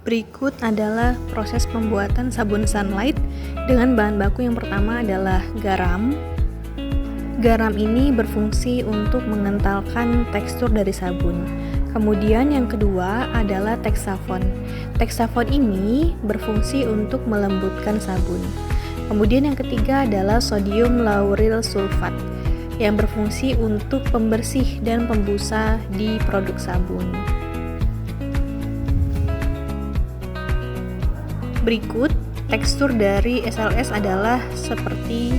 Berikut adalah proses pembuatan sabun Sunlight dengan bahan baku yang pertama adalah garam. Garam ini berfungsi untuk mengentalkan tekstur dari sabun. Kemudian yang kedua adalah Texafon. Texafon ini berfungsi untuk melembutkan sabun. Kemudian yang ketiga adalah sodium lauryl sulfat yang berfungsi untuk pembersih dan pembusa di produk sabun. Berikut tekstur dari SLS adalah seperti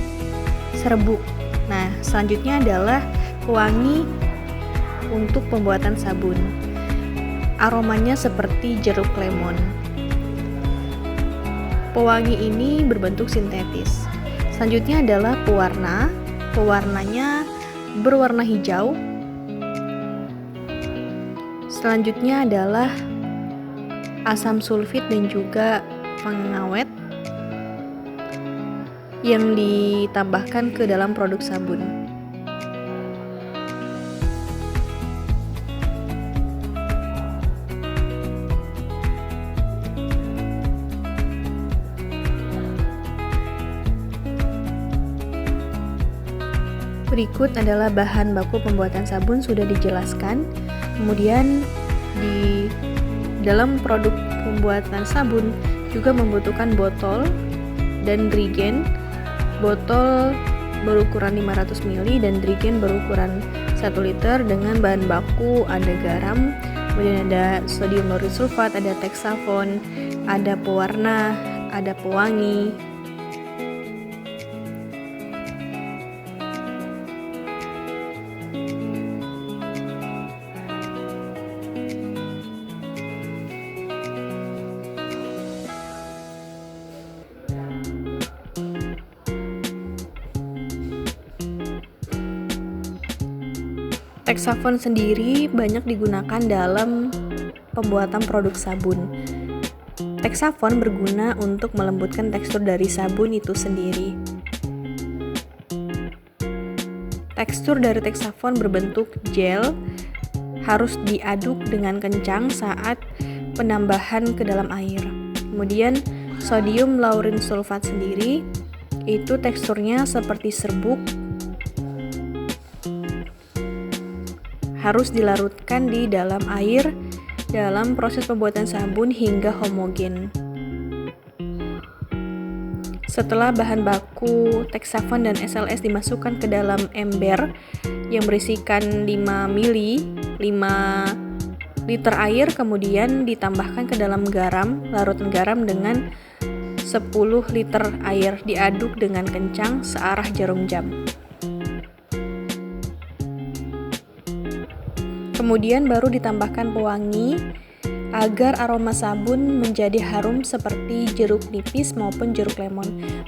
serbuk. Nah, selanjutnya adalah pewangi untuk pembuatan sabun. Aromanya seperti jeruk lemon. Pewangi ini berbentuk sintetis. Selanjutnya adalah pewarna. Pewarnanya berwarna hijau. Selanjutnya adalah asam sulfit dan juga pengawet yang ditambahkan ke dalam produk sabun. Berikut adalah bahan baku pembuatan sabun sudah dijelaskan. Kemudian di dalam produk pembuatan sabun juga membutuhkan botol dan drigen. Botol berukuran 500 ml dan drigen berukuran 1 liter dengan bahan baku ada garam, kemudian ada sodium lauryl sulfat, ada Texafon, ada pewarna, ada pewangi. Texafon sendiri banyak digunakan dalam pembuatan produk sabun. Texafon berguna untuk melembutkan tekstur dari sabun itu sendiri. Tekstur dari Texafon berbentuk gel, harus diaduk dengan kencang saat penambahan ke dalam air. Kemudian sodium lauryl sulfat sendiri itu teksturnya seperti serbuk, harus dilarutkan di dalam air dalam proses pembuatan sabun hingga homogen. Setelah bahan baku Texafon dan SLS dimasukkan ke dalam ember yang berisikan 5 liter air, kemudian ditambahkan ke dalam garam, larutan garam dengan 10 liter air, diaduk dengan kencang searah jarum jam. Kemudian baru ditambahkan pewangi agar aroma sabun menjadi harum seperti jeruk nipis maupun jeruk lemon.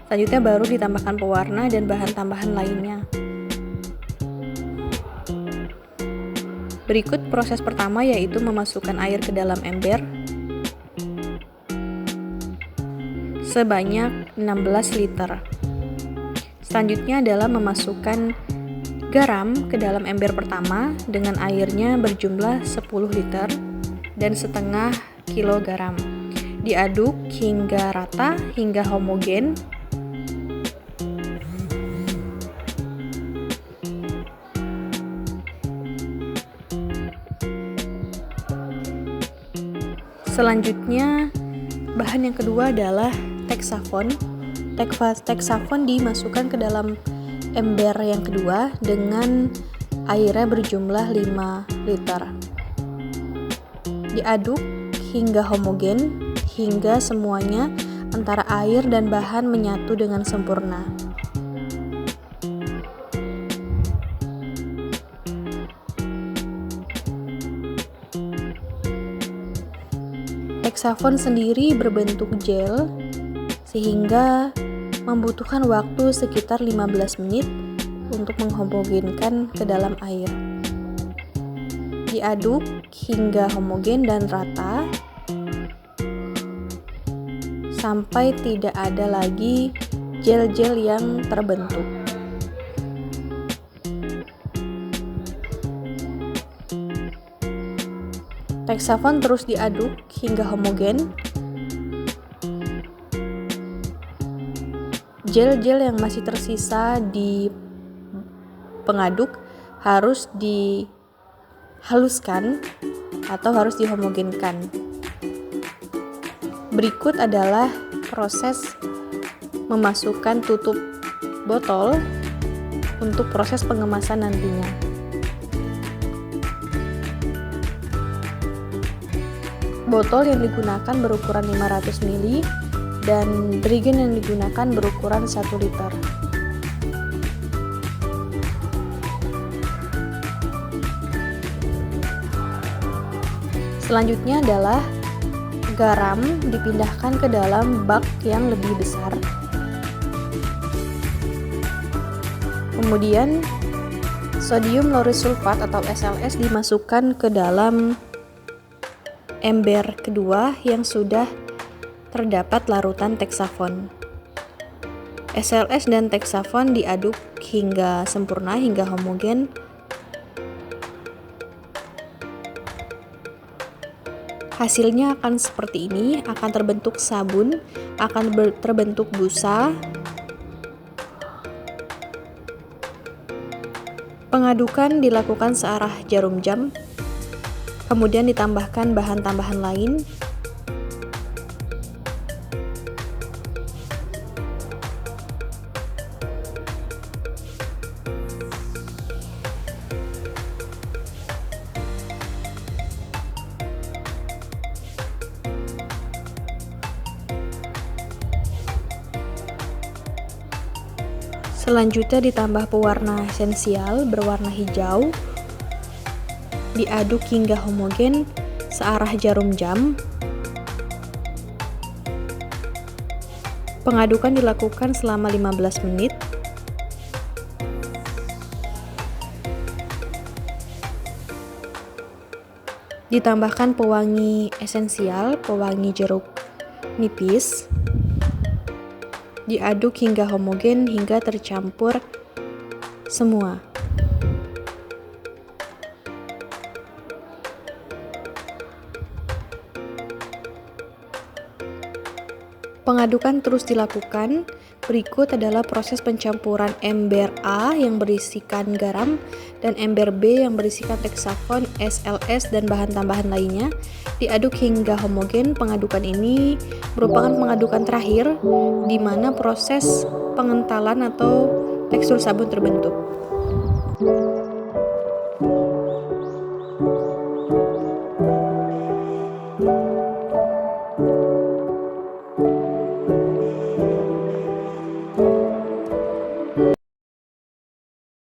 Selanjutnya baru ditambahkan pewarna dan bahan tambahan lainnya. Berikut proses pertama yaitu memasukkan air ke dalam ember sebanyak 16 liter. Selanjutnya adalah memasukkan garam ke dalam ember pertama dengan airnya berjumlah 10 liter dan setengah kilo garam. Diaduk hingga rata, hingga homogen. Selanjutnya, bahan yang kedua adalah Texafon. Texafon dimasukkan ke dalam ember yang kedua dengan airnya berjumlah 5 liter. Diaduk hingga homogen, hingga semuanya antara air dan bahan menyatu dengan sempurna. Texafon sendiri berbentuk gel sehingga membutuhkan waktu sekitar 15 menit untuk menghomogenkan ke dalam air. Diaduk hingga homogen dan rata sampai tidak ada lagi gel-gel yang terbentuk. Teksafon terus diaduk hingga homogen. Gel-gel yang masih tersisa di pengaduk harus dihaluskan atau harus dihomogenkan. Berikut adalah proses memasukkan tutup botol untuk proses pengemasan nantinya. Botol yang digunakan berukuran 500 ml dan dirigen yang digunakan berukuran 1 liter. Selanjutnya adalah garam dipindahkan ke dalam bak yang lebih besar. Kemudian sodium lauryl sulfat atau SLS dimasukkan ke dalam ember kedua yang sudah terdapat larutan teksafon. SLS dan teksafon diaduk hingga sempurna, hingga homogen. Hasilnya akan seperti ini, akan terbentuk sabun, akan terbentuk busa. Pengadukan dilakukan searah jarum jam. Kemudian ditambahkan bahan tambahan lain. Selanjutnya ditambah pewarna esensial berwarna hijau. Diaduk hingga homogen searah jarum jam. Pengadukan dilakukan selama 15 menit. Ditambahkan pewangi esensial, pewangi jeruk nipis. Diaduk hingga homogen hingga tercampur semua. Pengadukan terus dilakukan. Berikut adalah proses pencampuran ember A yang berisikan garam dan ember B yang berisikan teksafon, SLS, dan bahan tambahan lainnya. Diaduk hingga homogen. Pengadukan ini merupakan pengadukan terakhir di mana proses pengentalan atau tekstur sabun terbentuk.